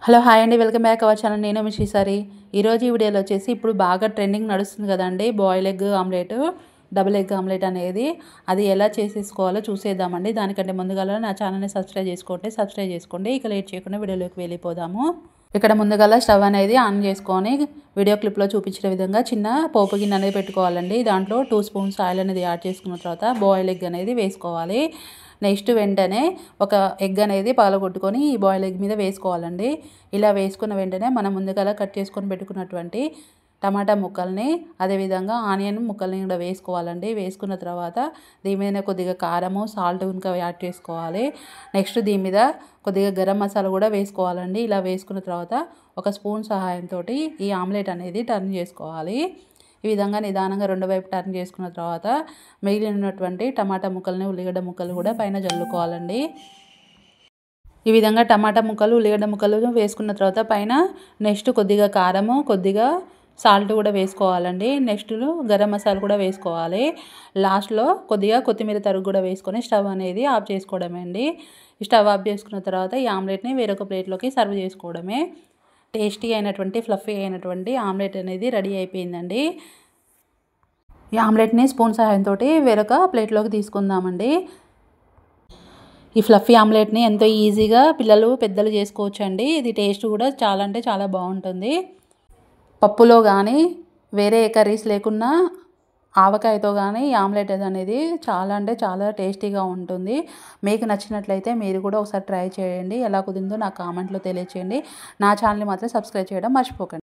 Hello hi అండి, welcome back our channel. నేను మీ శ్రీసారి. ఈరోజు ఈ వీడియోలో వచ్చేసి ఇప్పుడు బాగా ట్రెండింగ్ నడుస్తుంది కదండి, boil egg omelette, double egg omelette అనేది. అది ఎలా చేసేసుకోవాలో చూసేద్దామండి. దానికంటే ముందుగా నా ఛానల్ని సబ్స్క్రైబ్ చేసుకోండి. ఇక లేట్ చేయకుండా వీడియోలోకి వెళ్ళిపోదాము. ఇక్కడ ముందుగా స్టవ్ అనేది ఆన్ చేసుకొని వీడియో క్లిప్లో చూపించిన విధంగా చిన్న పోపు గిన్నె అనేది పెట్టుకోవాలండి. దాంట్లో 2 స్పూన్స్ ఆయిల్ అనేది యాడ్ చేసుకున్న తర్వాత బాయిల్ ఎగ్ అనేది వేసుకోవాలి. నెక్స్ట్ వెంటనే ఒక ఎగ్ అనేది పగలగొట్టుకొని ఈ బాయిల్ ఎగ్ మీద వేసుకోవాలండి. ఇలా వేసుకున్న వెంటనే మనం ముందుగా కట్ చేసుకొని పెట్టుకున్నటువంటి టమాటా ముక్కల్ని, అదేవిధంగా ఆనియన్ ముక్కల్ని కూడా వేసుకోవాలండి. వేసుకున్న తర్వాత దీని మీద కొద్దిగా కారము, సాల్ట్ ఇంకా యాడ్ చేసుకోవాలి. నెక్స్ట్ దీని మీద కొద్దిగా గరం మసాలా కూడా వేసుకోవాలండి. ఇలా వేసుకున్న తర్వాత ఒక స్పూన్ సహాయంతో ఈ ఆమ్లెట్ అనేది టర్న్ చేసుకోవాలి. ఈ విధంగా నిదానంగా రెండు వైపు టర్న్ చేసుకున్న తర్వాత మిగిలినటువంటి టమాటా ముక్కల్ని, ఉల్లిగడ్డ ముక్కలు కూడా పైన జల్లుకోవాలండి. ఈ విధంగా టమాటా ముక్కలు, ఉల్లిగడ్డ ముక్కలు వేసుకున్న తర్వాత పైన నెక్స్ట్ కొద్దిగా కారము, కొద్దిగా సాల్ట్ కూడా వేసుకోవాలండి. నెక్స్ట్ గరం మసాలా కూడా వేసుకోవాలి. లాస్ట్లో కొద్దిగా కొత్తిమీర తరుగు కూడా వేసుకొని స్టవ్ అనేది ఆఫ్ చేసుకోవడమే అండి. స్టవ్ ఆఫ్ చేసుకున్న తర్వాత ఈ ఆమ్లెట్ని వేరొక ప్లేట్లోకి సర్వ్ చేసుకోవడమే. టేస్టీ అయినటువంటి, ఫ్లఫీ అయినటువంటి ఆమ్లెట్ అనేది రెడీ అయిపోయిందండి. ఈ ఆమ్లెట్ని స్పూన్ సహాయంతో వేరొక ప్లేట్లోకి తీసుకుందామండి. ఈ ఫ్లఫీ ఆమ్లెట్ని ఎంతో ఈజీగా పిల్లలు, పెద్దలు చేసుకోవచ్చండి. ఇది టేస్ట్ కూడా చాలా అంటే చాలా బాగుంటుంది. పప్పులో కానీ వేరే కర్రీస్ లేకున్నా ఆవకాయతో కానీ ఈ ఆమ్లెట్ అనేది చాలా అంటే చాలా టేస్టీగా ఉంటుంది. మీకు నచ్చినట్లయితే మీరు కూడా ఒకసారి ట్రై చేయండి. ఎలా కుదిరిందో నాకు కామెంట్లో తెలియచేయండి. నా ఛానల్ని మాత్రం సబ్స్క్రైబ్ చేయడం మర్చిపోకండి.